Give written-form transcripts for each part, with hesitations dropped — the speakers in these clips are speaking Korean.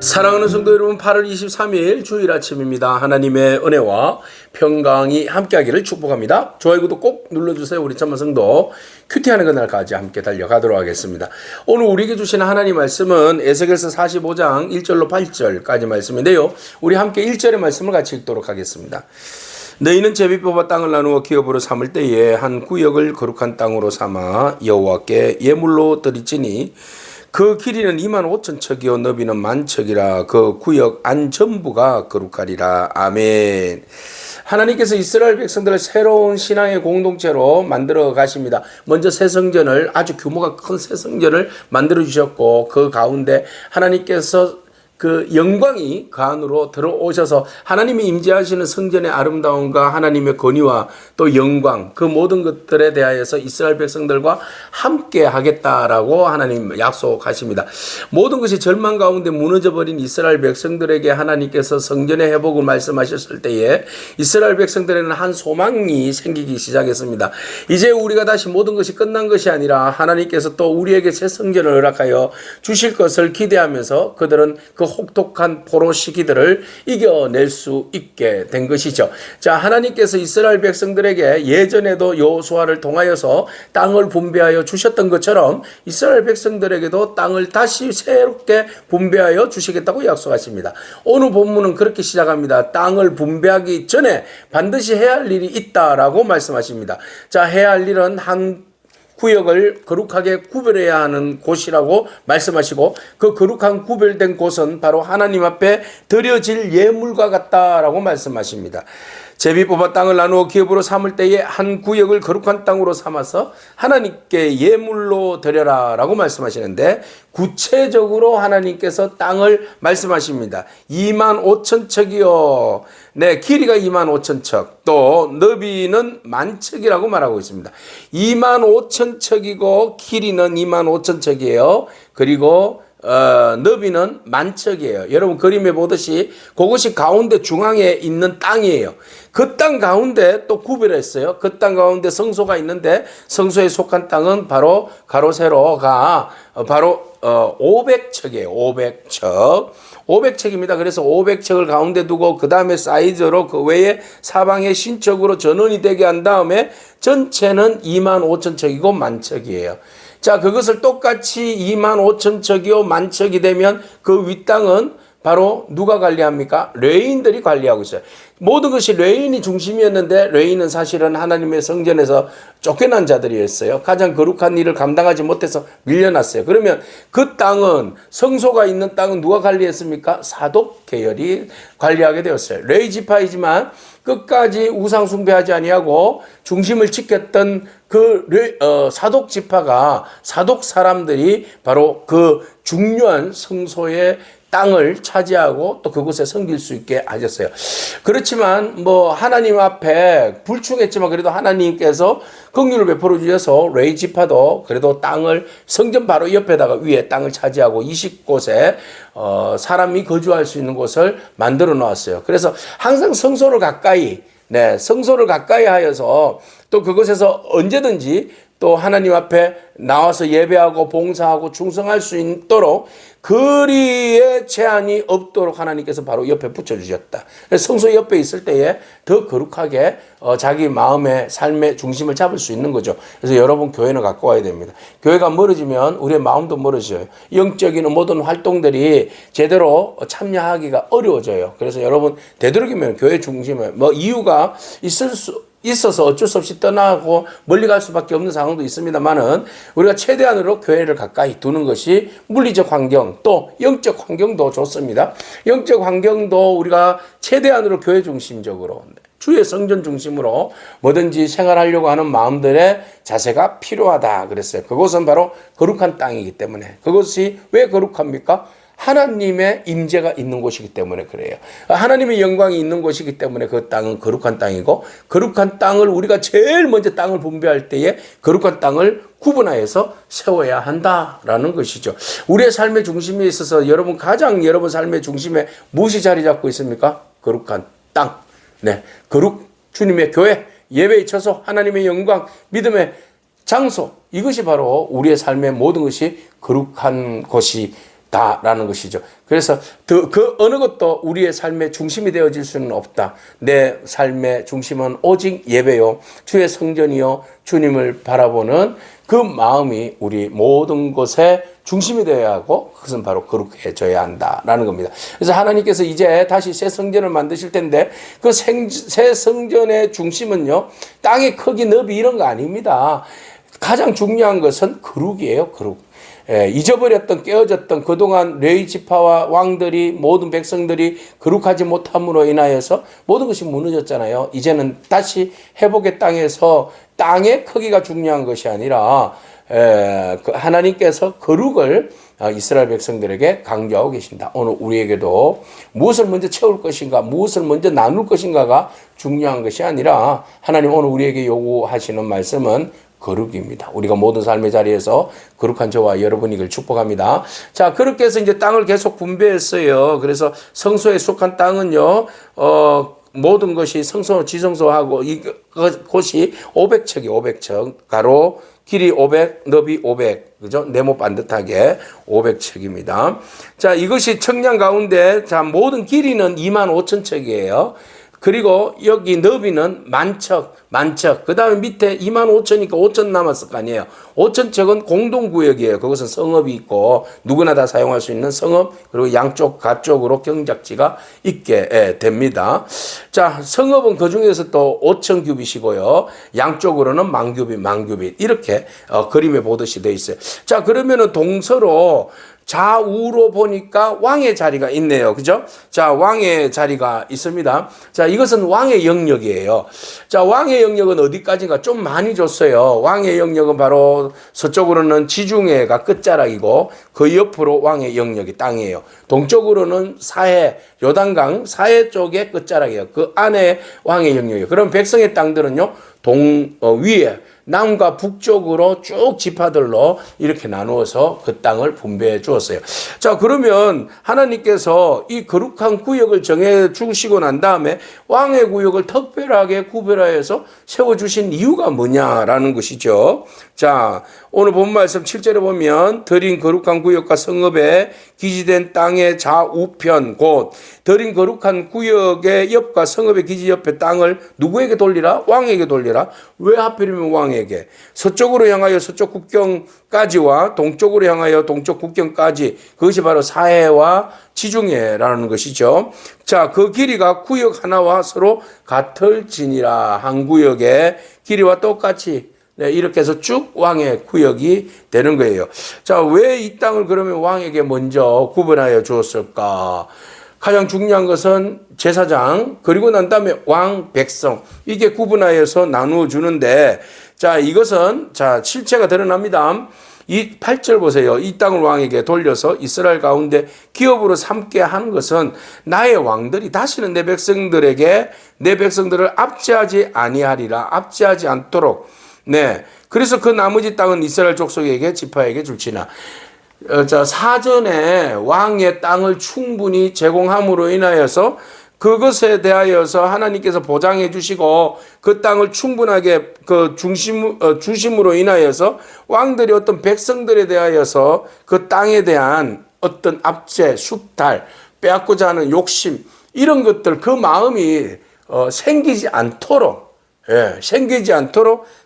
사랑하는 성도 여러분, 8월 23일 주일 아침입니다. 하나님의 은혜와 평강이 함께하기를 축복합니다. 좋아요, 구독 꼭 눌러주세요. 우리 참만 성도 큐티하는 그날까지 함께 달려가도록 하겠습니다. 오늘 우리에게 주시는 하나님 말씀은 에스겔서 45장 1절로 8절까지 말씀인데요. 우리 함께 1절의 말씀을 같이 읽도록 하겠습니다. 너희는 제비 뽑아 땅을 나누어 기업으로 삼을 때에 한 구역을 거룩한 땅으로 삼아 여호와께 예물로 드리지니 그 길이는 25,000척이요 너비는 10,000척이라. 그 구역 안 전부가 거룩하리라. 아멘. 하나님께서 이스라엘 백성들을 새로운 신앙의 공동체로 만들어 가십니다. 먼저 새 성전을, 아주 규모가 큰 새 성전을 만들어 주셨고, 그 가운데 하나님께서 그 영광이 그 안으로 들어오셔서 하나님이 임재하시는 성전의 아름다움과 하나님의 권위와 또 영광, 그 모든 것들에 대하여서 이스라엘 백성들과 함께 하겠다라고 하나님 약속하십니다. 모든 것이 절망 가운데 무너져버린 이스라엘 백성들에게 하나님께서 성전의 회복을 말씀하셨을 때에 이스라엘 백성들에는 한 소망이 생기기 시작했습니다. 이제 우리가 다시 모든 것이 끝난 것이 아니라 하나님께서 또 우리에게 새 성전을 허락하여 주실 것을 기대하면서 그들은 그 혹독한 포로 시기들을 이겨낼 수 있게 된 것이죠. 자, 하나님께서 이스라엘 백성들에게 예전에도 여호수아를 통하여서 땅을 분배하여 주셨던 것처럼 이스라엘 백성들에게도 땅을 다시 새롭게 분배하여 주시겠다고 약속하십니다. 오늘 본문은 그렇게 시작합니다. 땅을 분배하기 전에 반드시 해야 할 일이 있다라고 말씀하십니다. 자, 해야 할 일은 한 구역을 거룩하게 구별해야 하는 곳이라고 말씀하시고, 그 거룩한 구별된 곳은 바로 하나님 앞에 드려질 예물과 같다라고 말씀하십니다. 제비 뽑아 땅을 나누어 기업으로 삼을 때에 한 구역을 거룩한 땅으로 삼아서 하나님께 예물로 드려라 라고 말씀하시는데, 구체적으로 하나님께서 땅을 말씀하십니다. 25,000척이요. 네, 길이가 25,000척, 또 너비는 10,000척이라고 말하고 있습니다. 25,000척이고 길이는 25,000척이에요. 그리고 너비는 10,000척이에요. 여러분 그림에 보듯이 그것이 가운데 중앙에 있는 땅이에요. 그 땅 가운데 또 구별했어요. 그 땅 가운데 성소가 있는데 성소에 속한 땅은 바로 가로 세로가 바로 500척이에요. 500척. 500척입니다. 그래서 500척을 가운데 두고 그 다음에 사이즈로 그 외에 사방에 신척으로 전원이 되게 한 다음에 전체는 25,000척이고 10,000척이에요. 자, 그것을 똑같이 25,000척이요 10,000척이 되면 그 윗땅은 바로 누가 관리합니까? 레위인들이 관리하고 있어요. 모든 것이 레위인이 중심이었는데 레위인은 사실은 하나님의 성전에서 쫓겨난 자들이었어요. 가장 거룩한 일을 감당하지 못해서 밀려났어요. 그러면 그 땅은, 성소가 있는 땅은 누가 관리했습니까? 사독 계열이 관리하게 되었어요. 레위 지파이지만 끝까지 우상 숭배하지 아니하고 중심을 지켰던 그 사독 지파가, 사독 사람들이 바로 그 중요한 성소의 땅을 차지하고 또 그곳에 섬길 수 있게 하셨어요. 그렇지만 뭐 하나님 앞에 불충했지만 그래도 하나님께서 긍휼을 베풀어 주셔서 레위 지파도 그래도 땅을, 성전 바로 옆에다가 위에 땅을 차지하고 20곳에 사람이 거주할 수 있는 곳을 만들어 놓았어요. 그래서 항상 성소를 가까이, 성소를 가까이 하여서 또 그곳에서 언제든지 또 하나님 앞에 나와서 예배하고 봉사하고 충성할 수 있도록 거리에 제한이 없도록 하나님께서 바로 옆에 붙여주셨다. 성소 옆에 있을 때에 더 거룩하게 자기 마음의 삶의 중심을 잡을 수 있는 거죠. 그래서 여러분 교회는 갖고 와야 됩니다. 교회가 멀어지면 우리의 마음도 멀어져요. 영적인 모든 활동들이 제대로 참여하기가 어려워져요. 그래서 여러분 되도록이면 교회 중심에, 뭐 이유가 있어서 어쩔 수 없이 떠나고 멀리 갈 수밖에 없는 상황도 있습니다만은 우리가 최대한으로 교회를 가까이 두는 것이 물리적 환경 또 영적 환경도 좋습니다. 영적 환경도 우리가 최대한으로 교회 중심적으로, 주의 성전 중심으로 뭐든지 생활하려고 하는 마음들의 자세가 필요하다 그랬어요. 그것은 바로 거룩한 땅이기 때문에. 그것이 왜 거룩합니까? 하나님의 임재가 있는 곳이기 때문에 그래요. 하나님의 영광이 있는 곳이기 때문에 그 땅은 거룩한 땅이고, 거룩한 땅을 우리가 제일 먼저 땅을 분배할 때에 거룩한 땅을 구분하여서 세워야 한다라는 것이죠. 우리의 삶의 중심에 있어서 여러분 삶의 중심에 무엇이 자리 잡고 있습니까? 거룩한 땅. 거룩, 주님의 교회, 예배의 처소, 하나님의 영광, 믿음의 장소. 이것이 바로 우리의 삶의 모든 것이 거룩한 곳이 다라는 것이죠. 그래서 그 어느 것도 우리의 삶의 중심이 되어질 수는 없다. 내 삶의 중심은 오직 예배요, 주의 성전이요, 주님을 바라보는 그 마음이 우리 모든 것의 중심이 되어야 하고, 그것은 바로 거룩해져야 한다라는 겁니다. 그래서 하나님께서 이제 다시 새 성전을 만드실 텐데, 그 새 성전의 중심은요, 땅의 크기, 너비 이런 거 아닙니다. 가장 중요한 것은 거룩이에요, 거룩. 잊어버렸던, 깨어졌던 그동안 레위 지파와 왕들이, 모든 백성들이 거룩하지 못함으로 인하여서 모든 것이 무너졌잖아요. 이제는 다시 회복의 땅에서 땅의 크기가 중요한 것이 아니라 하나님께서 거룩을 이스라엘 백성들에게 강조하고 계신다. 오늘 우리에게도 무엇을 먼저 채울 것인가, 무엇을 먼저 나눌 것인가가 중요한 것이 아니라, 하나님 오늘 우리에게 요구하시는 말씀은 거룩입니다. 우리가 모든 삶의 자리에서 거룩한 저와 여러분이길 축복합니다. 자, 그렇게 해서 이제 땅을 계속 분배했어요. 그래서 성소에 속한 땅은요, 모든 것이 성소, 지성소하고 이것이 500척이 500척, 가로 길이 500, 너비 500, 그죠? 네모 반듯하게 500척입니다. 자, 이것이 청량 가운데, 자, 모든 길이는 25,000척이에요. 그리고 여기 너비는 만척. 그 다음에 밑에 25,000이니까 5,000 남았을 거 아니에요. 5,000척은 공동구역이에요. 그것은 성읍이 있고 누구나 다 사용할 수 있는 성읍, 그리고 양쪽 가쪽으로 경작지가 있게 됩니다. 자, 성읍은 그 중에서 또 5,000 규빗이고요. 양쪽으로는 만 규빗 이렇게 그림에 보듯이 되어 있어요. 자, 그러면은 동서로 좌우로 보니까 왕의 자리가 있네요. 그죠? 자, 왕의 자리가 있습니다. 자, 이것은 왕의 영역이에요. 자, 왕의 영역은 어디까지인가? 좀 많이 줬어요. 왕의 영역은 바로 서쪽으로는 지중해가 끝자락이고, 그 옆으로 왕의 영역이 땅이에요. 동쪽으로는 사해, 요단강 사해 쪽의 끝자락이에요. 그 안에 왕의 영역이에요. 그럼 백성의 땅들은요, 위에 남과 북쪽으로 쭉 지파들로 이렇게 나누어서 그 땅을 분배해 주었어요. 자, 그러면 하나님께서 이 거룩한 구역을 정해 주시고 난 다음에 왕의 구역을 특별하게 구별하여서 세워주신 이유가 뭐냐라는 것이죠. 자, 오늘 본 말씀 7절에 보면, 드린 거룩한 구역과 성읍에 기지된 땅의 좌우편, 곧 드린 거룩한 구역의 옆과 성읍의 기지 옆의 땅을 누구에게 돌리라? 왕에게 돌리라. 왜 하필이면 왕에게? 서쪽으로 향하여 서쪽 국경까지와 동쪽으로 향하여 동쪽 국경까지, 그것이 바로 사해와 지중해라는 것이죠. 자, 그 길이가 구역 하나와 서로 같을지니라. 한 구역의 길이와 똑같이, 네, 이렇게 해서 쭉 왕의 구역이 되는 거예요. 자, 왜 이 땅을 그러면 왕에게 먼저 구분하여 주었을까? 가장 중요한 것은 제사장, 그리고 난 다음에 왕, 백성, 이게 구분하여서 나누어 주는데, 자, 이것은, 자, 실체가 드러납니다. 이 8절 보세요. 이 땅을 왕에게 돌려서 이스라엘 가운데 기업으로 삼게 하는 것은, 나의 왕들이 다시는 내 백성들에게 내 백성들을 압제하지 아니하리라. 압제하지 않도록. 네. 그래서 그 나머지 땅은 이스라엘 족속에게, 지파에게 줄지나. 자, 사전에 왕의 땅을 충분히 제공함으로 인하여서 그것에 대하여서 하나님께서 보장해 주시고, 그 땅을 충분하게 주심으로 인하여서 왕들이 어떤 백성들에 대하여서 그 땅에 대한 어떤 압제, 숙탈, 빼앗고자 하는 욕심, 이런 것들, 그 마음이 생기지 않도록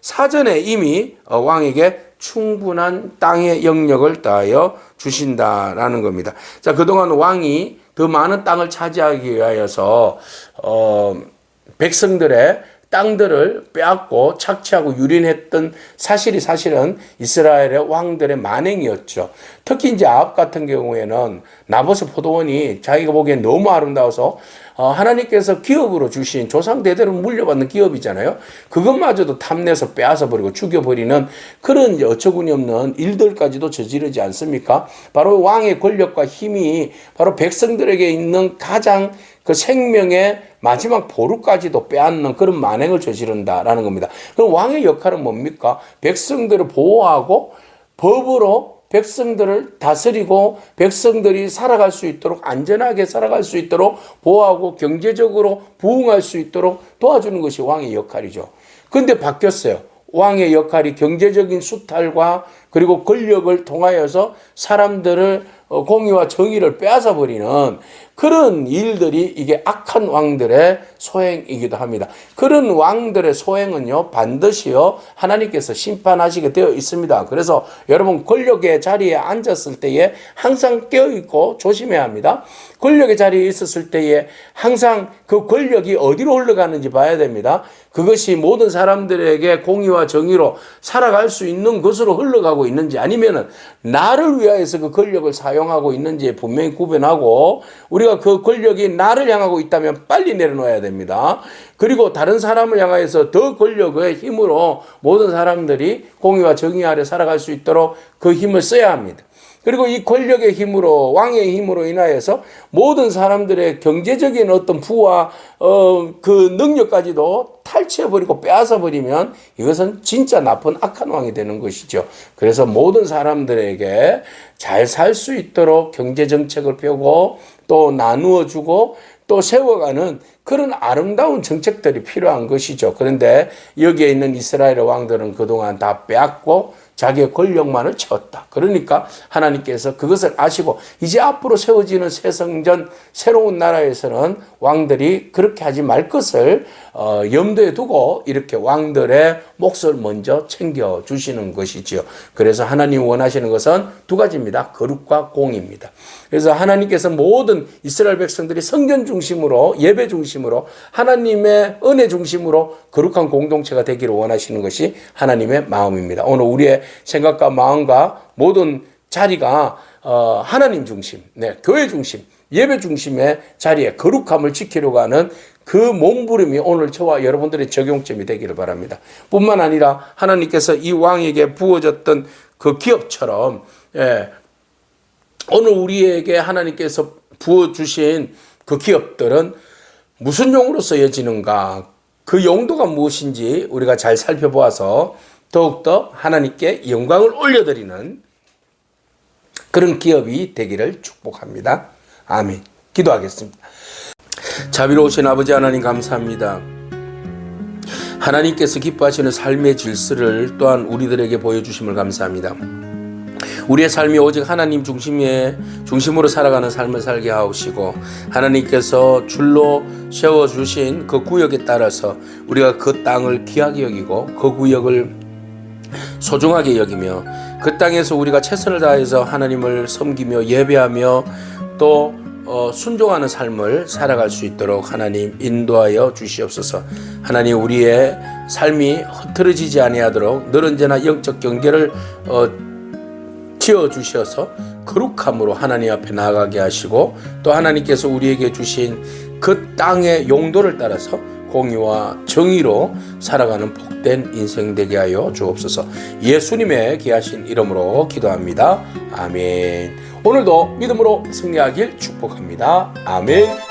사전에 이미 왕에게 충분한 땅의 영역을 더하여 주신다라는 겁니다. 자, 그동안 왕이 더 많은 땅을 차지하기 위하여서 백성들의 땅들을 빼앗고 착취하고 유린했던 사실은 이스라엘의 왕들의 만행이었죠. 특히 이제 아합 같은 경우에는 나봇의 포도원이 자기가 보기엔 너무 아름다워서 하나님께서 기업으로 주신, 조상 대대로 물려받는 기업이잖아요. 그것마저도 탐내서 빼앗아 버리고 죽여버리는 그런 어처구니 없는 일들까지도 저지르지 않습니까? 바로 왕의 권력과 힘이 바로 백성들에게 있는 가장 그 생명의 마지막 보루까지도 빼앗는 그런 만행을 저지른다라는 겁니다. 그럼 왕의 역할은 뭡니까? 백성들을 보호하고 법으로 백성들을 다스리고 백성들이 살아갈 수 있도록, 안전하게 살아갈 수 있도록 보호하고 경제적으로 부흥할 수 있도록 도와주는 것이 왕의 역할이죠. 그런데 바뀌었어요. 왕의 역할이 경제적인 수탈과 그리고 권력을 통하여서 사람들을 공의와 정의를 빼앗아 버리는 그런 일들이 이게 악한 왕들의 소행이기도 합니다. 그런 왕들의 소행은요, 반드시요, 하나님께서 심판하시게 되어 있습니다. 그래서 여러분, 권력의 자리에 앉았을 때에 항상 깨어있고 조심해야 합니다. 권력의 자리에 있었을 때에 항상 그 권력이 어디로 흘러가는지 봐야 됩니다. 그것이 모든 사람들에게 공의와 정의로 살아갈 수 있는 것으로 흘러가고 있는지, 아니면은 나를 위하여서 그 권력을 사용하고 있는지 분명히 구분하고, 우리가 그 권력이 나를 향하고 있다면 빨리 내려놓아야 됩니다. 그리고 다른 사람을 향하여서 더 권력의 힘으로 모든 사람들이 공의와 정의 아래 살아갈 수 있도록 그 힘을 써야 합니다. 그리고 이 권력의 힘으로, 왕의 힘으로 인하여서 모든 사람들의 경제적인 어떤 부와 그 능력까지도 탈취해버리고 빼앗아버리면 이것은 진짜 나쁜 악한 왕이 되는 것이죠. 그래서 모든 사람들에게 잘 살 수 있도록 경제정책을 펴고 또 나누어주고 또 세워가는 그런 아름다운 정책들이 필요한 것이죠. 그런데 여기에 있는 이스라엘의 왕들은 그동안 다 빼앗고 자기의 권력만을 채웠다. 그러니까 하나님께서 그것을 아시고 이제 앞으로 세워지는 새 성전, 새로운 나라에서는 왕들이 그렇게 하지 말 것을 염두에 두고 이렇게 왕들의 몫을 먼저 챙겨주시는 것이지요. 그래서 하나님 원하시는 것은 두 가지입니다. 거룩과 공의입니다. 그래서 하나님께서 모든 이스라엘 백성들이 성전 중심으로, 예배 중심으로, 하나님의 은혜 중심으로 거룩한 공동체가 되기를 원하시는 것이 하나님의 마음입니다. 오늘 우리의 생각과 마음과 모든 자리가 하나님 중심, 교회 중심, 예배 중심의 자리에 거룩함을 지키려고 하는 그 몸부림이 오늘 저와 여러분들의 적용점이 되기를 바랍니다. 뿐만 아니라 하나님께서 이 왕에게 부어졌던 그 기업처럼, 오늘 우리에게 하나님께서 부어주신 그 기업들은 무슨 용으로 쓰여지는가, 그 용도가 무엇인지 우리가 잘 살펴보아서 더욱더 하나님께 영광을 올려드리는 그런 기업이 되기를 축복합니다. 아멘. 기도하겠습니다. 자비로우신 아버지 하나님, 감사합니다. 하나님께서 기뻐하시는 삶의 질서를 또한 우리들에게 보여주심을 감사합니다. 우리의 삶이 오직 하나님 중심으로 살아가는 삶을 살게 하옵시고, 하나님께서 줄로 세워주신 그 구역에 따라서 우리가 그 땅을 귀하게 여기고 그 구역을 소중하게 여기며 그 땅에서 우리가 최선을 다해서 하나님을 섬기며 예배하며 또 순종하는 삶을 살아갈 수 있도록 하나님 인도하여 주시옵소서. 하나님, 우리의 삶이 흐트러지지 아니하도록 늘 언제나 영적 경계를 지어주셔서 거룩함으로 하나님 앞에 나아가게 하시고, 또 하나님께서 우리에게 주신 그 땅의 용도를 따라서 공의와 정의로 살아가는 복된 인생 되게 하여 주옵소서. 예수님의 귀하신 이름으로 기도합니다. 아멘. 오늘도 믿음으로 승리하길 축복합니다. 아멘.